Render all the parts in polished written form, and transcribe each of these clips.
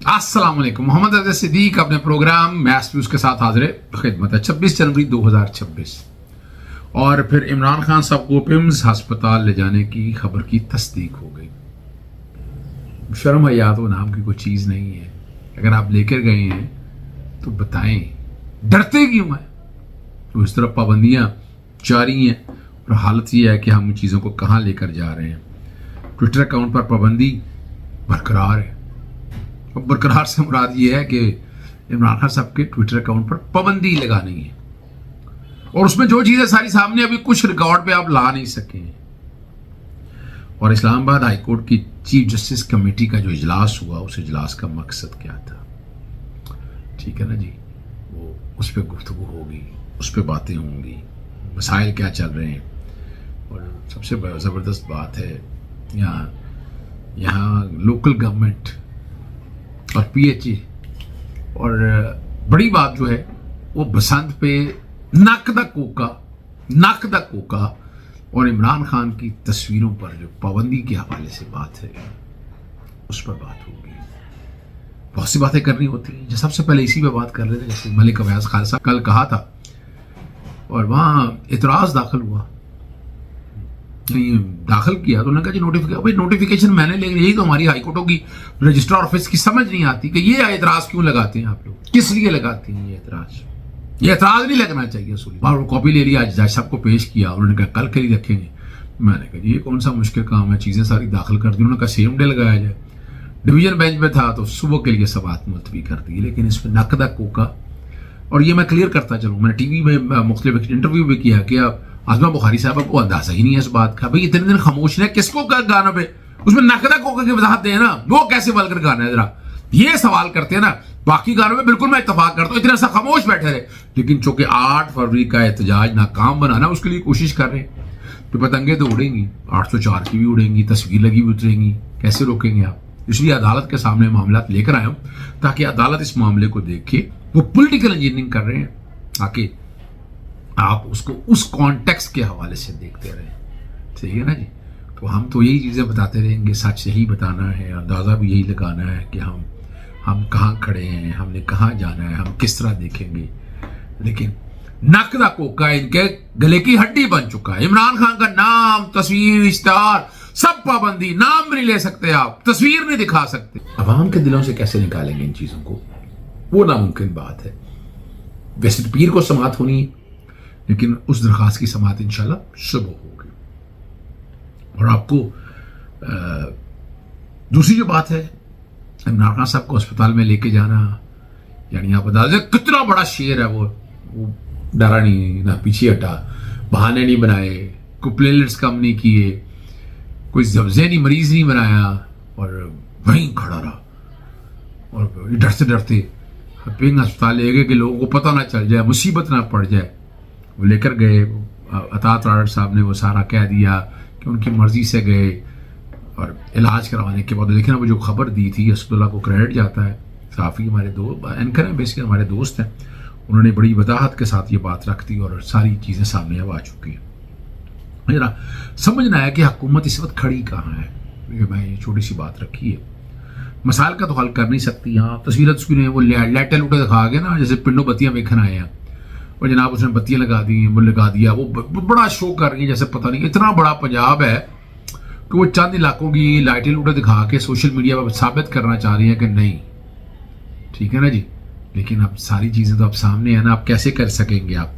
अस्सलाम वालेकुम। मोहम्मद अजहर सिद्दीक अपने प्रोग्राम मैथ्स व्यूज के साथ हाजिर खिदमत है। 26 जनवरी 2026 और फिर इमरान खान साहब को पिम्स हस्पताल ले जाने की खबर की तस्दीक हो गई। शर्म हया तो नाम की कोई चीज़ नहीं है। अगर आप लेकर गए हैं तो बताएं, डरते क्यों हैं? तो इस तरह पाबंदियां जारी हैं और हालत ये है कि हम चीज़ों को कहाँ लेकर जा रहे हैं। ट्विटर अकाउंट पर पाबंदी बरकरार है। अब बरकरार से मुराद ये है कि इमरान खान साहब के ट्विटर अकाउंट पर पाबंदी लगानी है और उसमें जो चीज़ें सारी सामने अभी कुछ रिकॉर्ड पे आप ला नहीं सके। और इस्लामाबाद हाई कोर्ट की चीफ जस्टिस कमेटी का जो इजलास हुआ, उस इजलास का मकसद क्या था? ठीक है ना जी, वो उस पर गुफ्तगू होगी, उस पर बातें होंगी, मसाइल क्या चल रहे हैं। और सबसे ज़बरदस्त बात है यहाँ लोकल गवर्नमेंट और पीएचई और बड़ी बात जो है वो बसंत पे नक दा कोका और इमरान खान की तस्वीरों पर जो पाबंदी के हवाले से बात है उस पर बात होगी। बहुत सी बातें करनी होती हैं। सबसे पहले इसी पे बात कर रहे थे, जैसे मलिक अवैस खालसा कल कहा था और वहाँ इतराज़ दाखिल हुआ, दाखिल किया तो उन्होंने कहा जी नोटिफिकेशन मैंने ले, यही तो हमारी हाईकोर्टों की रजिस्ट्रार ऑफिस की समझ नहीं आती कि ये एतराज़ क्यों लगाते हैं आप लोग, किस लिए लगाते हैं ये एतराज़ नहीं लगना चाहिए। और कॉपी ले लिया, जज साहब को पेश किया, उन्होंने कहा कल के लिए रखेंगे। मैंने कहा ये कौन सा मुश्किल काम है, चीज़ें सारी दाखिल कर दी। उन्होंने कहा सेम डे लगाया जाए। डिवीजन बेंच में था तो सुबह के लिए समाअत मुलतवी कर दी, लेकिन इस पर नकदा कोका। और ये मैं क्लियर करता चलूँ, मैंने टीवी में मुख्तलिफ इंटरव्यू भी किया कि आज़मा बुखारी साहब को अंदाजा ही नहीं है इस बात का। भाई इतने दिन खामोश है, किसको गाना पे उसमें नकदा कोका की वजाहत दें ना, वो कैसे वल्गर गाना है, जरा ये सवाल करते हैं ना। बाकी गानों में बिल्कुल मैं इत्तफाक करता हूँ, इतने सा खामोश बैठे रहे, लेकिन चूंकि 8 फरवरी का एहतजाज नाकाम बनाना उसके लिए कोशिश कर रहे हैं तो पतंगे तो उड़ेंगी, 804 की भी उड़ेंगी, तस्वीर लगी भी उतरेंगी, कैसे रोकेंगे आप? इसलिए अदालत के सामने मामला लेकर आया हूँ ताकि अदालत इस मामले को देखे। वो पॉलिटिकल इंजीनियरिंग कर रहे हैं ताकि आप उसको उस कॉन्टेक्स्ट के हवाले से देखते रहें, ठीक है ना जी। तो हम तो यही चीज़ें बताते रहेंगे, सच यही बताना है, अंदाज़ा भी यही लगाना है कि हम कहाँ खड़े हैं, हमने कहाँ जाना है, हम किस तरह देखेंगे। लेकिन नकदा कोका इनके गले की हड्डी बन चुका है। इमरान खान का नाम, तस्वीर, इश्तार सब पाबंदी, नाम नहीं ले सकते आप, तस्वीर नहीं दिखा सकते। अवाम के दिलों से कैसे निकालेंगे इन चीज़ों को, वो नामुमकिन बात है। वैसे पीर को समाअत होनी है, लेकिन उस दरख्वास्त की समाअत इंशाल्लाह सुबह होगी। और आपको दूसरी जो बात है, इमरान खान साहब को अस्पताल में लेके जाना, यानी आप बता दें कितना बड़ा शेर है वो डरा नहीं ना पीछे हटा, बहाने नहीं बनाए, कोई प्लेटलेट्स कम नहीं किए, कोई ज़हनी मरीज नहीं बनाया और वहीं खड़ा रहा और डरते डरते पिंग अस्पताल ले गए कि लोगों को पता ना चल जाए, मुसीबत ना पड़ जाए। वो लेकर गए, अतात राड साहब ने वो सारा कह दिया कि उनकी मर्जी से गए और इलाज करवाने के बाद लेकिन वो जो खबर दी थी असदुल्ला को क्रेडिट जाता है, साफ़ी हमारे एंकर हैं, बेसिकली हमारे दोस्त हैं, उन्होंने बड़ी वदाहत के साथ ये बात रख दी और सारी चीज़ें सामने अब आ चुकी हैं। मेरा समझना है कि हुकूमत इस वक्त खड़ी कहाँ है। मैं ये छोटी सी बात रखी है, मसाइल का तो हल कर नहीं सकती। यहाँ तस्वीरें वो लाइटें लूटे दिखा के ना, जैसे पिंडों बत्तियाँ वेखन आए हैं और जनाब उसने बत्तियाँ लगा दी, वो लगा दिया, वो बड़ा शो कर रही है जैसे पता नहीं इतना बड़ा पंजाब है कि वो चंद इलाकों की लाइटें लूटे दिखा के सोशल मीडिया पर साबित करना चाह रही है कि नहीं, ठीक है ना जी। लेकिन अब सारी चीज़ें तो अब सामने है ना, आप कैसे कर सकेंगे? आप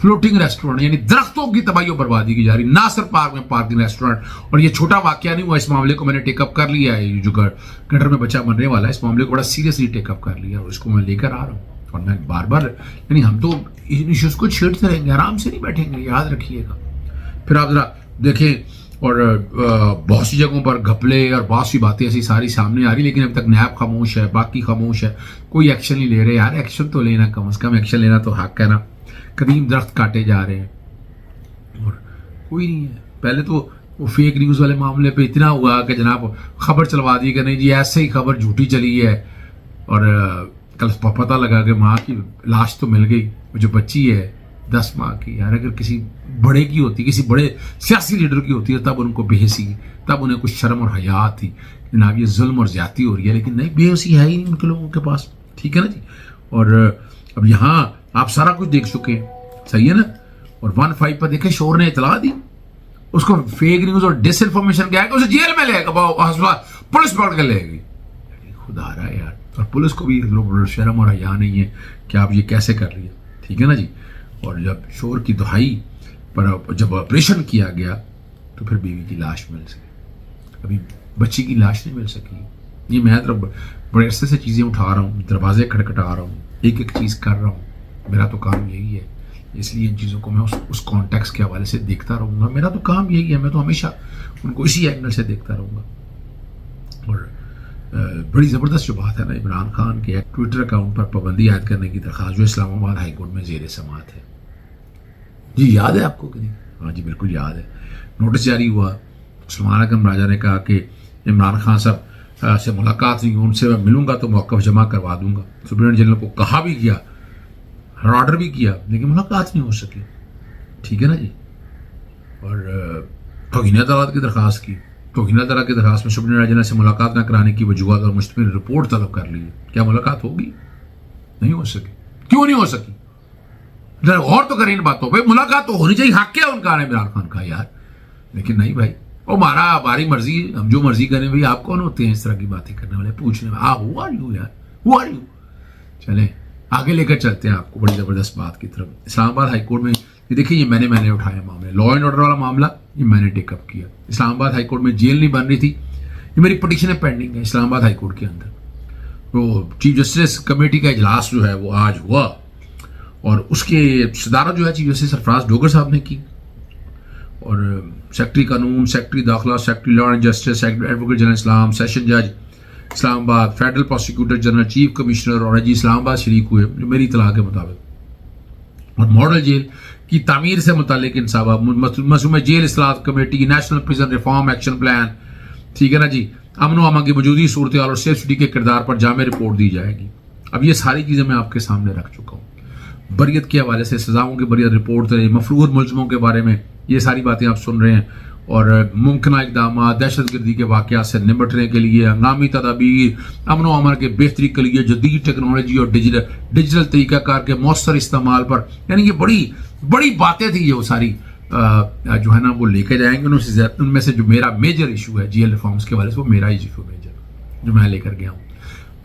फ्लोटिंग रेस्टोरेंट यानी दरख्तों की तबाही और बर्बादी की जा रही, नासिर पार्क में पार्किंग रेस्टोरेंट। और ये छोटा वाकया नहीं हुआ, इस मामले को मैंने टेकअप कर लिया है। जो गटर में बच्चा बनने वाला है, इस मामले को बड़ा सीरियसली टेकअप कर लिया और इसको मैं लेकर आ रहा हूँ। और मैं बार बार यानी हम तो इन इश्यूज़ को छेड़ते रहेंगे, आराम से नहीं बैठेंगे, याद रखिएगा। फिर आप जरा देखें और बहुत सी जगहों पर घपले और बहुत सी बातें ऐसी सारी सामने आ रही, लेकिन अभी तक नैब खामोश है, बाकी खामोश है, कोई एक्शन नहीं ले रहे। यार एक्शन तो लेना, कम से कम एक्शन लेना तो हक है ना। कदीम दरख्त काटे जा रहे हैं और कोई नहीं है। पहले तो वो फेक न्यूज़ वाले मामले पे इतना हुआ कि जनाब खबर चलवा दी कि नहीं जी ऐसे ही खबर झूठी चली है और कल पता लगा कि माँ की लाश तो मिल गई, वो जो बच्ची है 10 माह की। यार अगर किसी बड़े की होती, किसी बड़े सियासी लीडर की होती है, तब उनको बेहसी, तब उन्हें कुछ शर्म और हया थी जनाब ये जुल्म और ज्यादती हो रही है, लेकिन नहीं, बेहोशी है ही नहीं उनके लोगों के पास, ठीक है ना जी। और अब यहाँ आप सारा कुछ देख चुके हैं, सही है ना। और 1-5 पर देखे शोर ने इतला दी, उसको फेक न्यूज और डिस इन्फॉर्मेशन क्या है कि उसे जेल में लेगा, पुलिस पकड़ के लेगी। खुदा रहा है यार, और पुलिस को भी शर्म और हया नहीं है कि आप ये कैसे कर रही है, ठीक है ना जी। और जब शोर की दुहाई पर जब ऑपरेशन किया गया तो फिर बीवी की लाश मिल सकी, अभी बच्ची की लाश नहीं मिल सकी। ये मैं तो बड़े अरसे से चीज़ें उठा रहा हूँ, दरवाजे खटखटा रहा हूँ, एक एक चीज़ कर रहा हूँ, मेरा तो काम यही है। इसलिए इन चीज़ों को मैं उस कॉन्टेक्स्ट के हवाले से देखता रहूँगा, मेरा तो काम यही है, मैं तो हमेशा उनको इसी एंगल से देखता रहूँगा। और बड़ी ज़बरदस्त जो बात है ना, इमरान खान के ट्विटर अकाउंट पर पाबंदी आयद करने की दरख्वास्त जो इस्लामाबाद हाई कोर्ट में ज़ेर समाअत है। जी याद है आपको कि नहीं? हाँ जी बिल्कुल याद है। नोटिस जारी हुआ, सलमान अकरम राजा ने कहा कि इमरान खान साहब से मुलाकात नहीं, उनसे मैं मिलूंगा तो मौक़िफ़ जमा करवा दूंगा। सुप्रीम जनरल को कहा भी किया, ऑर्डर भी किया, लेकिन मुलाकात नहीं हो सकी, ठीक है ना जी। और तौहीन अदालत की दरख्वास्त की, तौहीन अदालत की दरख्वास्त में सुप्रीम जनरल से मुलाकात न कराने की वजूहत और मुश्तमिल रिपोर्ट तलब कर ली है। क्या मुलाकात होगी? नहीं हो सकी। क्यों नहीं हो सकी? और तो करें इन बातों पे, मुलाकात तो होनी चाहिए, हक क्या उनका इमरान खान का यार। लेकिन नहीं भाई, वो हमारी मर्जी, हम जो मर्जी करें भाई। आप कौन होते हैं इस तरह की बातें करने वाले, पूछने में हु आर यू यार, हु आर यू। चले आगे लेकर चलते हैं आपको बड़ी जबरदस्त बात की तरफ। इस्लामाबाद हाई कोर्ट में ये देखिए, ये मैंने उठाया मामले, लॉ एंड ऑर्डर वाला मामला, ये मैंने टेकअप किया। इस्लामाबाद हाई कोर्ट में जेल नहीं बन रही थी, ये मेरी पिटीशन पेंडिंग है इस्लामाबाद हाई कोर्ट के अंदर। तो चीफ जस्टिस कमेटी का इजलास जो है वो आज हुआ, और उसके सदारत जो है चीफ जस्टिस सरफराज डोगर साहब ने की। और सेक्रेटरी कानून, सेक्रेटरी दाखिला, secretary law and justice, advocate general इस्लाम, सेशन जज Islamabad, federal prosecutor general, chief commissioner और आई इस्लामाबाद शरीक हुए जो मेरी इतला के मुताबिक। और मॉडल जेल की तामीर से मुतालिक इंसाफ, मसूम जेल इस्लाह committee, national prison reform action plan, ठीक है ना जी, अमन अमा की मौजूदा सूरत हाल और सेफ्टी के किरदार पर जामे रिपोर्ट दी जाएगी। अब ये सारी चीज़ें मैं आपके सामने रख चुका हूँ। बरियत के हवाले से सजाओं की बरियत रिपोर्ट, मफरूर मुलजमों के बारे में ये सारी बातें आप सुन रहे हैं। और मुमकिन इक़दाम, दहशत गर्दी के वाक़यात से निपटने के लिए हंगामी तदाबीर, अमन व अमन के बेहतरी के लिए जदीद टेक्नोलॉजी और डिजिटल तरीक़ाकार के मौसर इस्तेमाल पर, यानी ये बड़ी बड़ी बातें थी। जो सारी जो है ना वो लेके जाएंगे। उनमें से जो मेरा मेजर इशू है जेल रिफॉर्म्स के हवाले से, वो मेरा इशू मेजर जो मैं लेकर गया हूँ।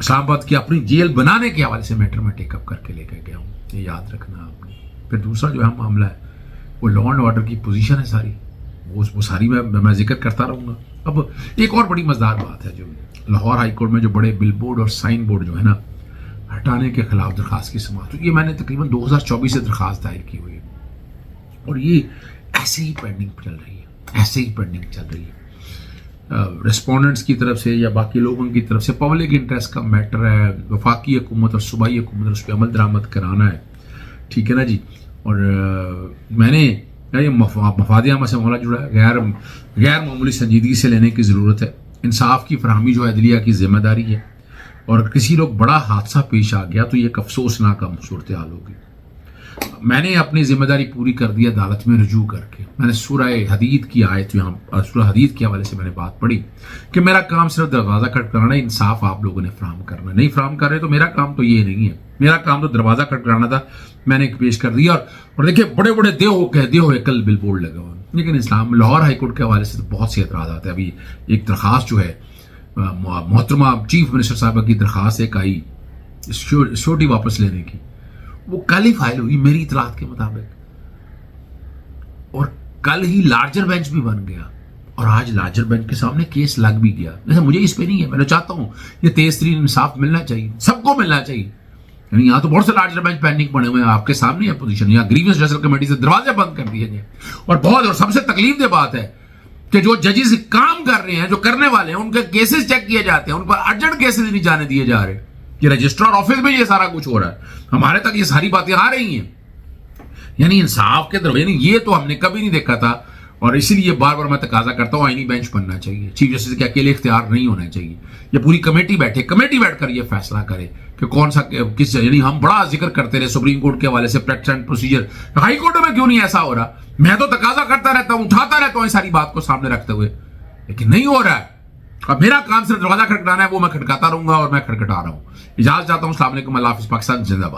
इस्लामाबाद की अपनी जेल बनाने के हवाले से मैटर में टेकअप करके लेकर गया हूँ, ये याद रखना आपने। फिर दूसरा जो है मामला है वो लॉ एंड ऑर्डर की पोजीशन है सारी, वो सारी मैं जिक्र करता रहूँगा। अब एक और बड़ी मजेदार बात है, जो लाहौर हाई कोर्ट में जो बड़े बिल बोर्ड और साइन बोर्ड जो है ना हटाने के खिलाफ दरखास्त की समाअत, तो ये मैंने तकरीबन 2024 से दरखास्त दायर की हुई है, और ये ऐसे ही पेंडिंग चल रही है, ऐसे ही पेंडिंग चल रही है। रेस्पोंडेंट्स की तरफ से या बाकी लोगों की तरफ से पब्लिक इंटरेस्ट का मैटर है, वफाकी हुकूमत और सूबाई हुकूमत उस पर अमल दरामद कराना है, ठीक है ना जी। और मैंने ये मफाद आमा से मामला जुड़ा है, गैर मामूली संजीदगी से लेने की ज़रूरत है। इंसाफ की फरहमी जो अदलिया की जिम्मेदारी है, और किसी लोग बड़ा हादसा पेश आ गया तो ये एक अफसोसनाक सूरत हाल होगी। मैंने अपनी जिम्मेदारी पूरी कर दी अदालत में रजू करके। मैंने सूरह हदीद की आयत, यहाँ सूरह हदीद के हवाले से मैंने बात पढ़ी कि मेरा काम सिर्फ दरवाज़ा खटखटाना, इंसाफ आप लोगों ने फराहम करना, नहीं फराहम कर रहे तो मेरा काम तो ये नहीं है। मेरा काम तो दरवाज़ा खटखटाना था, मैंने पेश कर दिया। और देखिए बड़े बड़े देव कल बिल बोर्ड लगा हुआ, लेकिन इस्लाम लाहौर हाईकोर्ट के हवाले से तो बहुत से एतराज़ आते हैं। अभी एक दरख्वास्त जो है मोहतरमा चीफ मिनिस्टर साहब की दरख्वास्त एक आई सिक्योरिटी वापस लेने की, वो कल ही फाइल हुई मेरी इतलात के मुताबिक, और कल ही लार्जर बेंच भी बन गया, और आज लार्जर बेंच के सामने केस लग भी गया। जैसे मुझे इस पे नहीं है, मैं चाहता हूं ये तेज तरीन इंसाफ मिलना चाहिए, सबको मिलना चाहिए। यानी यहाँ तो बहुत से लार्जर बेंच पेंडिंग पड़े हुए हैं, आपके सामने है पोजीशन। यहाँ ग्रीवेंस जजल कमेटी से दरवाजे बंद कर दिए गए, और सबसे तकलीफ दे बात है कि जो जजेस काम कर रहे हैं, जो करने वाले हैं, उनके केसेस चेक किए जाते हैं, उन पर अर्जेंट केसेस नहीं जाने दिए जा रहे। कि रजिस्ट्रार ऑफिस में ये सारा कुछ हो रहा है, हमारे तक ये सारी बातें आ रही हैं। यानी इंसाफ के दरवाजे, यानी ये तो हमने कभी नहीं देखा था। और इसीलिए बार बार मैं तकाजा करता हूं आईनी बेंच बनना चाहिए, चीफ जस्टिस के अकेले इख्तियार नहीं होना चाहिए। ये पूरी कमेटी बैठकर ये फैसला करे कि कौन सा किस, यानी हम बड़ा जिक्र करते रहे सुप्रीम कोर्ट के हवाले से practice and procedure, high court में क्यों नहीं ऐसा हो रहा? मैं तो तकाजा करता रहता हूं, उठाता रहता हूं सारी बात को सामने रखते हुए, लेकिन नहीं हो रहा है। اب میرا کام صرف دروازہ کھٹکھٹانا ہے، وہ میں کھٹکاتا رہوں گا اور میں کھٹکھٹا رہا ہوں. اجازت چاہتا ہوں. السلام علیکم. اللہ حافظ. پاکستان زندہ باد.